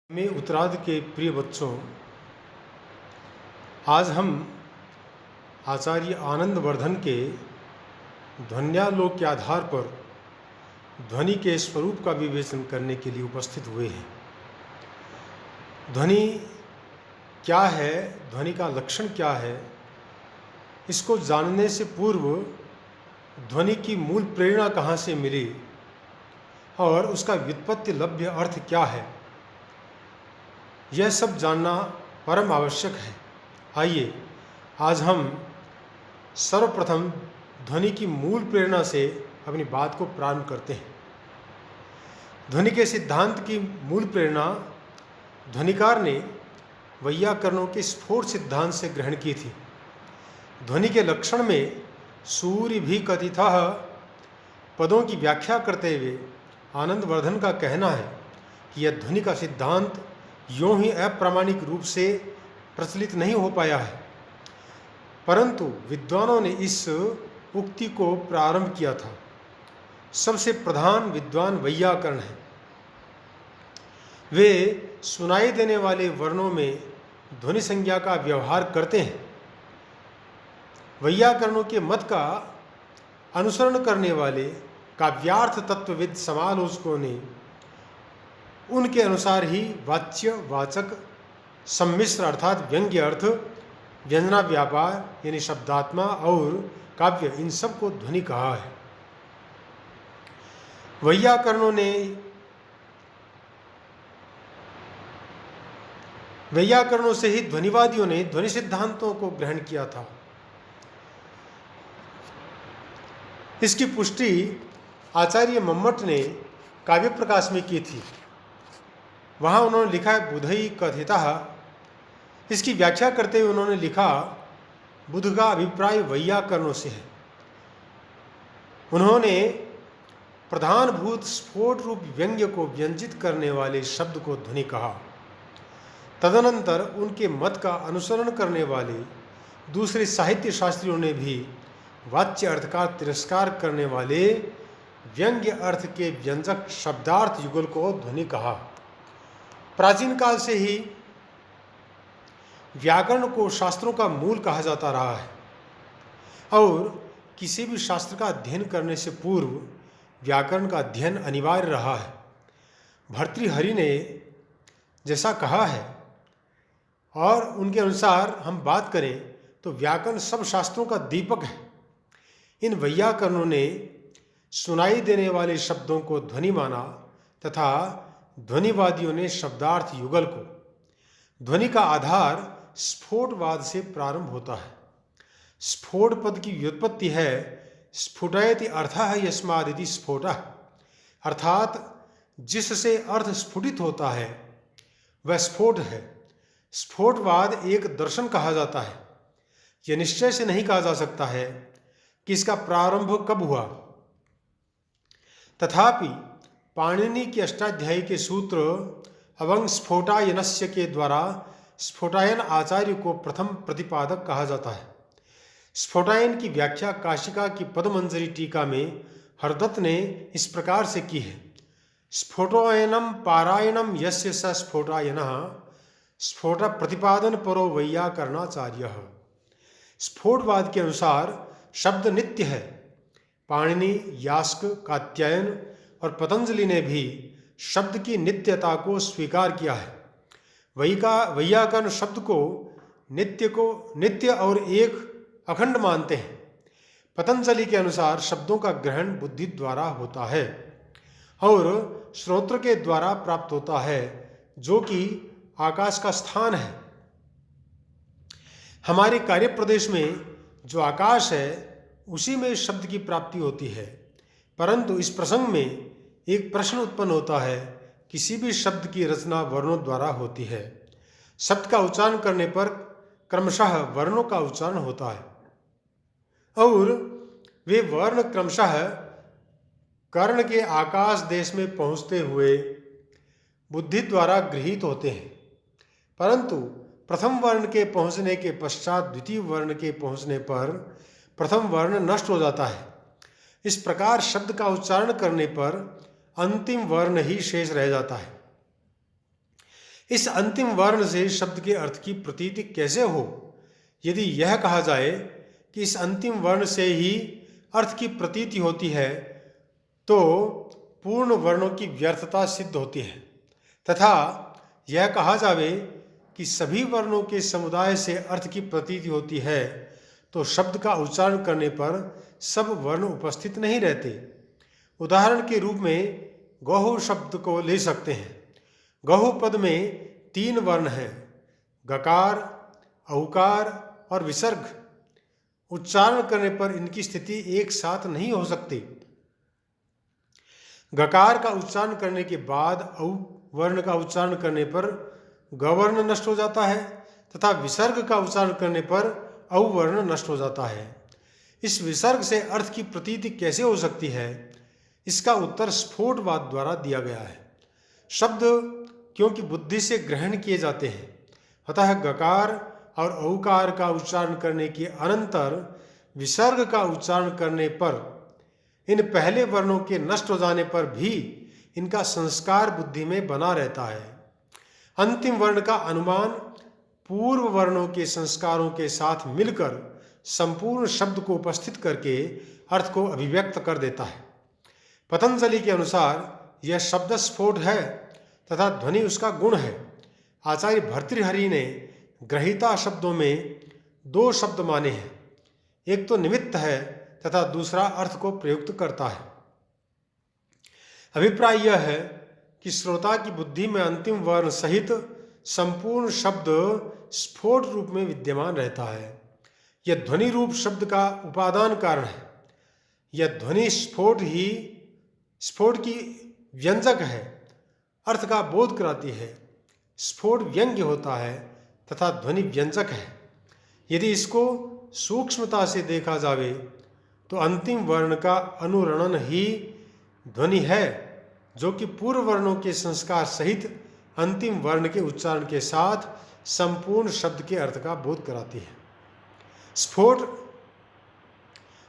में उत्तरार्ध के प्रिय बच्चों, आज हम आचार्य आनंद वर्धन के ध्वन्यालोक के आधार पर ध्वनि के स्वरूप का विवेचन करने के लिए उपस्थित हुए हैं। ध्वनि क्या है, ध्वनि का लक्षण क्या है, इसको जानने से पूर्व ध्वनि की मूल प्रेरणा कहाँ से मिली और उसका व्युत्पत्ति लभ्य अर्थ क्या है, यह सब जानना परम आवश्यक है। आइए आज हम सर्वप्रथम ध्वनि की मूल प्रेरणा से अपनी बात को प्रारंभ करते हैं। ध्वनि के सिद्धांत की मूल प्रेरणा ध्वनिकार ने वैयाकरणों के स्फोट सिद्धांत से ग्रहण की थी। ध्वनि के लक्षण में सूर्य भी कथितः पदों की व्याख्या करते हुए आनंद वर्धन का कहना है कि यह ध्वनि का सिद्धांत यों ही अप्रामाणिक रूप से प्रचलित नहीं हो पाया है, परंतु विद्वानों ने इस उक्ति को प्रारंभ किया था। सबसे प्रधान विद्वान वैयाकरण हैं। वे सुनाई देने वाले वर्णों में ध्वनि संज्ञा का व्यवहार करते हैं। वैयाकरणों के मत का अनुसरण करने वाले काव्यार्थ तत्वविद समालोचकों ने उनके अनुसार ही वाच्य, वाचक, सम्मिश्र अर्थात व्यंग्य अर्थ, व्यंजना व्यापार यानी शब्दात्मा और काव्य, इन सब को ध्वनि कहा है। वैयाकरणों से ही ध्वनिवादियों ने ध्वनि सिद्धांतों को ग्रहण किया था। इसकी पुष्टि आचार्य मम्मट ने काव्य प्रकाश में की थी। वहाँ उन्होंने लिखा है बुधई कथितः। इसकी व्याख्या करते हुए उन्होंने लिखा, बुध का अभिप्राय वैयाकरणों से है। उन्होंने प्रधानभूत स्फोट रूप व्यंग्य को व्यंजित करने वाले शब्द को ध्वनि कहा। तदनंतर उनके मत का अनुसरण करने वाले दूसरे साहित्य शास्त्रियों ने भी वाच्य अर्थ का तिरस्कार करने वाले व्यंग्य अर्थ के व्यंजक शब्दार्थ युगल को ध्वनि कहा। प्राचीन काल से ही व्याकरण को शास्त्रों का मूल कहा जाता रहा है और किसी भी शास्त्र का अध्ययन करने से पूर्व व्याकरण का अध्ययन अनिवार्य रहा है। भर्तृहरि ने जैसा कहा है और उनके अनुसार हम बात करें तो व्याकरण सब शास्त्रों का दीपक है। इन वैयाकरणों ने सुनाई देने वाले शब्दों को ध्वनि माना तथा ध्वनिवादियों ने शब्दार्थ युगल को। ध्वनि का आधार स्फोटवाद से प्रारंभ होता है। स्फोट पद की व्युत्पत्ति है स्फुटयति अर्थः यस्मादिति स्फोटः, अर्थात जिससे अर्थ स्फुटित होता है वह स्फोट है। स्फोटवाद एक दर्शन कहा जाता है। यह निश्चय से नहीं कहा जा सकता है कि इसका प्रारंभ कब हुआ। तथापि पाणिनि की अष्टाध्यायी के सूत्र अवंग स्फोटायनस्य के द्वारा स्फोटायन आचार्य को प्रथम प्रतिपादक कहा जाता है। स्फोटायन की व्याख्या काशिका की पदमंजरी टीका में हरदत्त ने इस प्रकार से की है, स्फोटायनम पारायणम यस्य स स्फोटायनः स्फोट प्रतिपादन परो वैयाकरणाचार्यः। स्फोटवाद के अनुसार शब्द नित्य है। पाणिनि, यास्क, कात्यायन और पतंजलि ने भी शब्द की नित्यता को स्वीकार किया है। वैयाकरण शब्द को नित्य और एक अखंड मानते हैं। पतंजलि के अनुसार शब्दों का ग्रहण बुद्धि द्वारा होता है और श्रोत्र के द्वारा प्राप्त होता है, जो कि आकाश का स्थान है। हमारे कार्य प्रदेश में जो आकाश है उसी में शब्द की प्राप्ति होती है। परंतु इस प्रसंग में एक प्रश्न उत्पन्न होता है, किसी भी शब्द की रचना वर्णों द्वारा होती है। शब्द का उच्चारण करने पर क्रमशः वर्णों का उच्चारण होता है और वे वर्ण क्रमशः कर्ण के आकाश देश में पहुँचते हुए बुद्धि द्वारा गृहीत होते हैं। परंतु प्रथम वर्ण के पहुँचने के पश्चात द्वितीय वर्ण के पहुँचने पर प्रथम वर्ण नष्ट हो जाता है। इस प्रकार शब्द का उच्चारण करने पर अंतिम वर्ण ही शेष रह जाता है। इस अंतिम वर्ण से शब्द के अर्थ की प्रतीति कैसे हो? यदि यह कहा जाए कि इस अंतिम वर्ण से ही अर्थ की प्रतीति होती है तो पूर्ण वर्णों की व्यर्थता सिद्ध होती है, तथा यह कहा जावे कि सभी वर्णों के समुदाय से अर्थ की प्रतीति होती है तो शब्द का उच्चारण करने पर सब वर्ण उपस्थित नहीं रहते। उदाहरण के रूप में गौः शब्द को ले सकते हैं। गौः पद में 3 वर्ण हैं, गकार, औकार और विसर्ग। उच्चारण करने पर इनकी स्थिति एक साथ नहीं हो सकती। गकार का उच्चारण करने के बाद औ वर्ण का उच्चारण करने पर गवर्ण नष्ट हो जाता है तथा विसर्ग का उच्चारण करने पर औ वर्ण नष्ट हो जाता है। इस विसर्ग से अर्थ की प्रतीति कैसे हो सकती है? इसका उत्तर स्फोटवाद द्वारा दिया गया है। शब्द क्योंकि बुद्धि से ग्रहण किए जाते हैं, अतः गकार और औकार का उच्चारण करने के अनंतर विसर्ग का उच्चारण करने पर इन पहले वर्णों के नष्ट हो जाने पर भी इनका संस्कार बुद्धि में बना रहता है। अंतिम वर्ण का अनुमान पूर्व वर्णों के संस्कारों के साथ मिलकर संपूर्ण शब्द को उपस्थित करके अर्थ को अभिव्यक्त कर देता है। पतंजलि के अनुसार यह शब्द स्फोट है तथा ध्वनि उसका गुण है। आचार्य भर्तृहरि ने ग्रहीता शब्दों में 2 शब्द माने हैं, एक तो निमित्त है तथा दूसरा अर्थ को प्रयुक्त करता है। अभिप्राय यह है कि श्रोता की बुद्धि में अंतिम वर्ण सहित संपूर्ण शब्द स्फोट रूप में विद्यमान रहता है। यह ध्वनि रूप शब्द का उपादान कारण है। यह ध्वनि स्फोट की व्यंजक है, अर्थ का बोध कराती है। स्फोट व्यंग्य होता है तथा ध्वनि व्यंजक है। यदि इसको सूक्ष्मता से देखा जावे तो अंतिम वर्ण का अनुरणन ही ध्वनि है, जो कि पूर्व वर्णों के संस्कार सहित अंतिम वर्ण के उच्चारण के साथ संपूर्ण शब्द के अर्थ का बोध कराती है। स्फोट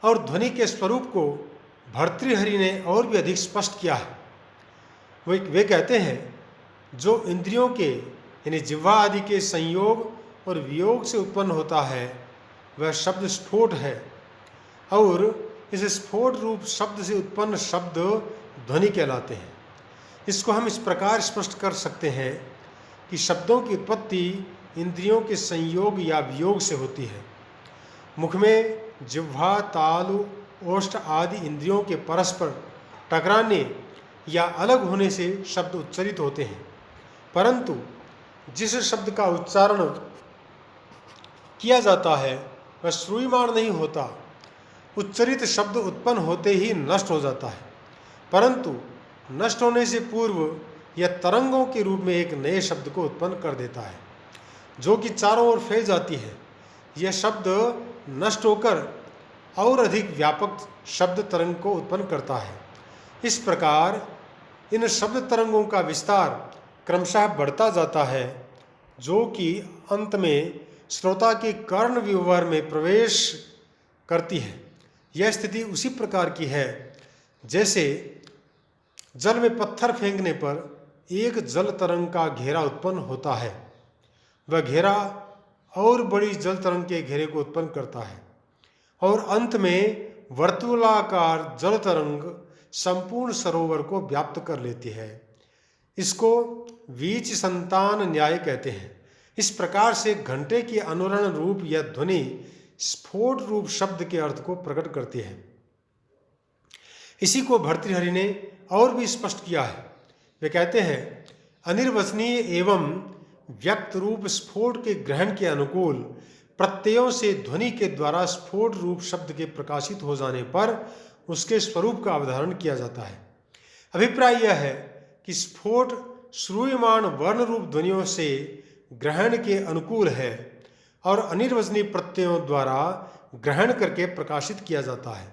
और ध्वनि के स्वरूप को भर्तृहरि ने और भी अधिक स्पष्ट किया है। वे कहते हैं, जो इंद्रियों के यानी जिह्वा आदि के संयोग और वियोग से उत्पन्न होता है वह शब्द स्फोट है, और इस स्फोट रूप शब्द से उत्पन्न शब्द ध्वनि कहलाते हैं। इसको हम इस प्रकार स्पष्ट कर सकते हैं कि शब्दों की उत्पत्ति इंद्रियों के संयोग या वियोग से होती है। मुख में जिह्वा, तालु, ओष्ठ आदि इंद्रियों के परस्पर टकराने या अलग होने से शब्द उच्चरित होते हैं, परंतु जिस शब्द का उच्चारण किया जाता है वह श्रूयमाण नहीं होता। उच्चरित शब्द उत्पन्न होते ही नष्ट हो जाता है, परंतु नष्ट होने से पूर्व यह तरंगों के रूप में एक नए शब्द को उत्पन्न कर देता है, जो कि चारों ओर फैल जाती है। यह शब्द नष्ट होकर और अधिक व्यापक शब्द तरंग को उत्पन्न करता है। इस प्रकार इन शब्द तरंगों का विस्तार क्रमशः बढ़ता जाता है, जो कि अंत में श्रोता के कर्ण विवर में प्रवेश करती है। यह स्थिति उसी प्रकार की है जैसे जल में पत्थर फेंकने पर एक जल तरंग का घेरा उत्पन्न होता है। वह घेरा और बड़ी जल तरंग के घेरे को उत्पन्न करता है और अंत में वर्तुलाकार जल तरंग संपूर्ण सरोवर को व्याप्त कर लेती है। इसको वीच संतान न्याय कहते हैं। इस प्रकार से घंटे की अनुरण रूप यह ध्वनि स्फोट रूप शब्द के अर्थ को प्रकट करती है। इसी को भर्तृहरि ने और भी स्पष्ट किया है। वे कहते हैं, अनिर्वचनीय एवं व्यक्त रूप स्फोट के ग्रहण के अनुकूल प्रत्ययों से ध्वनि के द्वारा स्फोट रूप शब्द के प्रकाशित हो जाने पर उसके स्वरूप का अवधारण किया जाता है। अभिप्राय यह है कि स्फोट श्रूयमाण वर्ण रूप ध्वनियों से ग्रहण के अनुकूल है और अनिर्वचनीय प्रत्ययों द्वारा ग्रहण करके प्रकाशित किया जाता है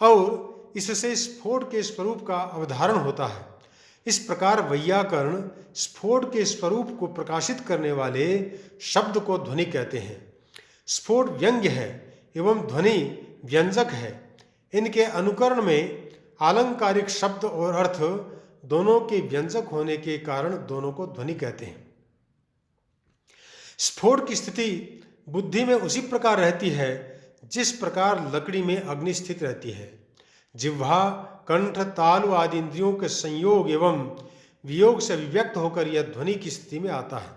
और इससे स्फोट के स्वरूप का अवधारण होता है। इस प्रकार वैयाकरण स्फोट के स्वरूप को प्रकाशित करने वाले शब्द को ध्वनि कहते हैं। स्फोट व्यंग्य है एवं ध्वनि व्यंजक है। इनके अनुकरण में आलंकारिक शब्द और अर्थ दोनों के व्यंजक होने के कारण दोनों को ध्वनि कहते हैं। स्फोट की स्थिति बुद्धि में उसी प्रकार रहती है जिस प्रकार लकड़ी में अग्नि स्थित रहती है। जिह्वा, कंठ, तालु आदि इंद्रियों के संयोग एवं वियोग से अभिव्यक्त होकर यह ध्वनि की स्थिति में आता है।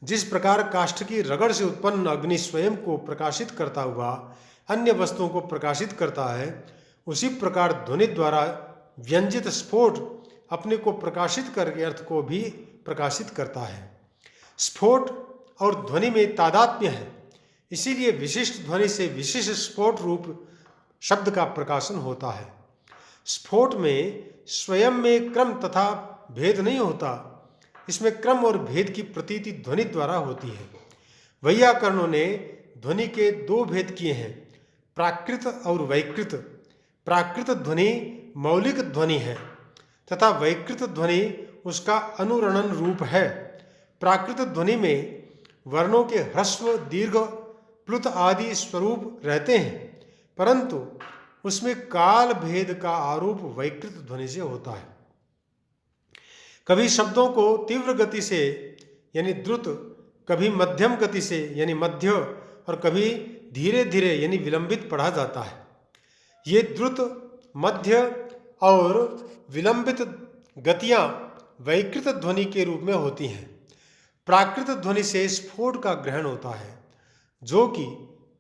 जिस प्रकार काष्ठ की रगड़ से उत्पन्न अग्नि स्वयं को प्रकाशित करता हुआ अन्य वस्तुओं को प्रकाशित करता है, उसी प्रकार ध्वनि द्वारा व्यंजित स्फोट अपने को प्रकाशित करके अर्थ को भी प्रकाशित करता है। स्फोट और ध्वनि में तादात्म्य है, इसीलिए विशिष्ट ध्वनि से विशिष्ट स्फोट रूप शब्द का प्रकाशन होता है। स्फोट में स्वयं में क्रम तथा भेद नहीं होता, इसमें क्रम और भेद की प्रतीति ध्वनि द्वारा होती है। वैयाकरणों ने ध्वनि के दो भेद किए हैं, प्राकृत और वैकृत। प्राकृत ध्वनि मौलिक ध्वनि है तथा वैकृत ध्वनि उसका अनुरणन रूप है। प्राकृत ध्वनि में वर्णों के ह्रस्व, दीर्घ, प्लुत आदि स्वरूप रहते हैं, परंतु उसमें काल भेद का आरोप वैकृत ध्वनि से होता है। कभी शब्दों को तीव्र गति से यानी द्रुत, कभी मध्यम गति से यानी मध्य और कभी धीरे धीरे यानी विलंबित पढ़ा जाता है। ये द्रुत, मध्य और विलंबित गतियां वैकृत ध्वनि के रूप में होती हैं। प्राकृत ध्वनि से स्फोट का ग्रहण होता है जो कि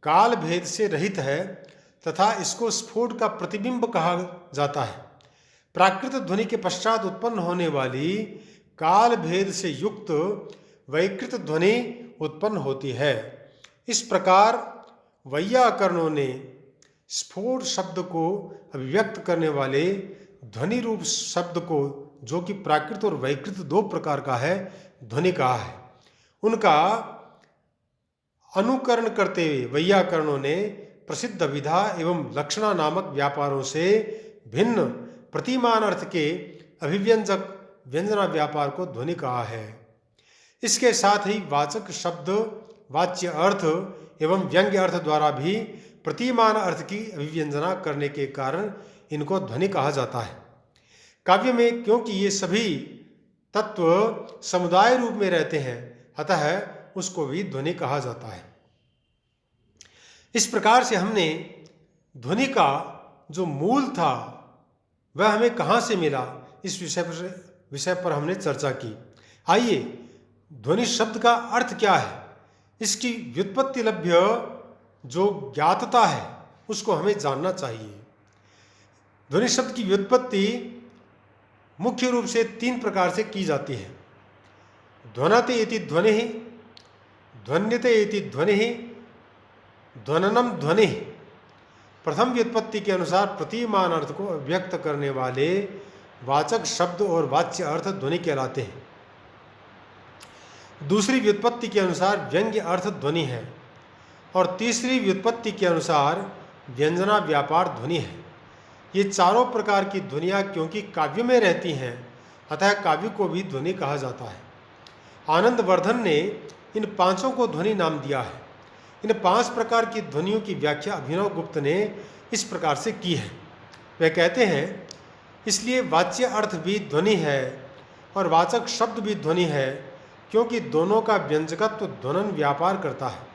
काल भेद से रहित है तथा इसको स्फोट का प्रतिबिंब कहा जाता है। प्राकृत ध्वनि के पश्चात उत्पन्न होने वाली काल भेद से युक्त वैकृत ध्वनि उत्पन्न होती है। इस प्रकार वैयाकरणों ने स्फोट शब्द को अभिव्यक्त करने वाले ध्वनि रूप शब्द को, जो कि प्राकृत और वैकृत दो प्रकार का है, ध्वनि कहा है। उनका अनुकरण करते हुए वैयाकरणों ने प्रसिद्ध विधा एवं लक्षणा नामक व्यापारों से भिन्न प्रतिमान अर्थ के अभिव्यंजक व्यंजना व्यापार को ध्वनि कहा है। इसके साथ ही वाचक शब्द, वाच्य अर्थ एवं व्यंग्य अर्थ द्वारा भी प्रतिमान अर्थ की अभिव्यंजना करने के कारण इनको ध्वनि कहा जाता है। काव्य में क्योंकि ये सभी तत्व समुदाय रूप में रहते हैं, अतः उसको भी ध्वनि कहा जाता है। इस प्रकार से हमने ध्वनि का जो मूल था वह हमें कहाँ से मिला, इस विषय पर हमने चर्चा की। आइए, ध्वनि शब्द का अर्थ क्या है, इसकी व्युत्पत्ति लभ्य जो ज्ञातता है उसको हमें जानना चाहिए। ध्वनि शब्द की व्युत्पत्ति मुख्य रूप से तीन प्रकार से की जाती है। ध्वनते इति ध्वनिः, ध्वन्यते इति ध्वनिः, ध्वननम ध्वनिः। प्रथम व्युत्पत्ति के अनुसार प्रतिमान अर्थ को व्यक्त करने वाले वाचक शब्द और वाच्य अर्थ ध्वनि कहलाते हैं। दूसरी व्युत्पत्ति के अनुसार व्यंग्य अर्थ ध्वनि है और तीसरी व्युत्पत्ति के अनुसार व्यंजना व्यापार ध्वनि है। ये चारों प्रकार की ध्वनियाँ क्योंकि काव्य में रहती हैं, अतः काव्य को भी ध्वनि कहा जाता है। आनंदवर्धन ने इन पांचों को ध्वनि नाम दिया है। इन 5 प्रकार की ध्वनियों की व्याख्या अभिनव गुप्त ने इस प्रकार से की है। वे कहते हैं, इसलिए वाच्य अर्थ भी ध्वनि है और वाचक शब्द भी ध्वनि है, क्योंकि दोनों का व्यंजकत्व ध्वनन व्यापार करता है।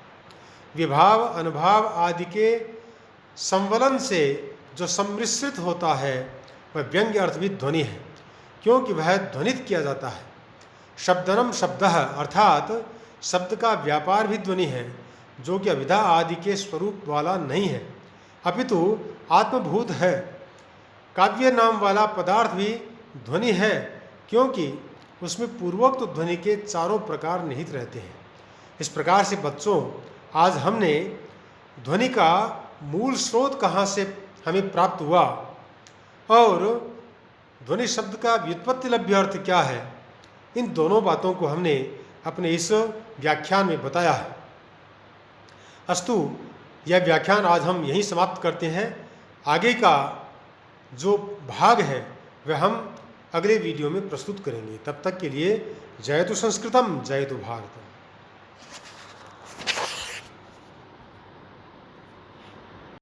विभाव, अनुभाव आदि के संवलन से जो सम्मिश्रित होता है वह व्यंग्य अर्थ भी ध्वनि है, क्योंकि वह ध्वनित किया जाता है। शब्दनम शब्दः अर्थात शब्द का व्यापार भी ध्वनि है, जो कि अभिधा आदि के स्वरूप वाला नहीं है, अपितु आत्मभूत है। काव्य नाम वाला पदार्थ भी ध्वनि है, क्योंकि उसमें पूर्वोक्त ध्वनि के चारों प्रकार निहित रहते हैं। इस प्रकार से बच्चों, आज हमने ध्वनि का मूल स्रोत कहाँ से हमें प्राप्त हुआ और ध्वनि शब्द का व्युत्पत्ति लभ्य अर्थ क्या है, इन दोनों बातों को हमने अपने इस व्याख्यान में बताया है। अस्तु, यह व्याख्यान आज हम यहीं समाप्त करते हैं। आगे का जो भाग है वह हम अगले वीडियो में प्रस्तुत करेंगे। तब तक के लिए जयतु संस्कृतम, जयतु भारतम।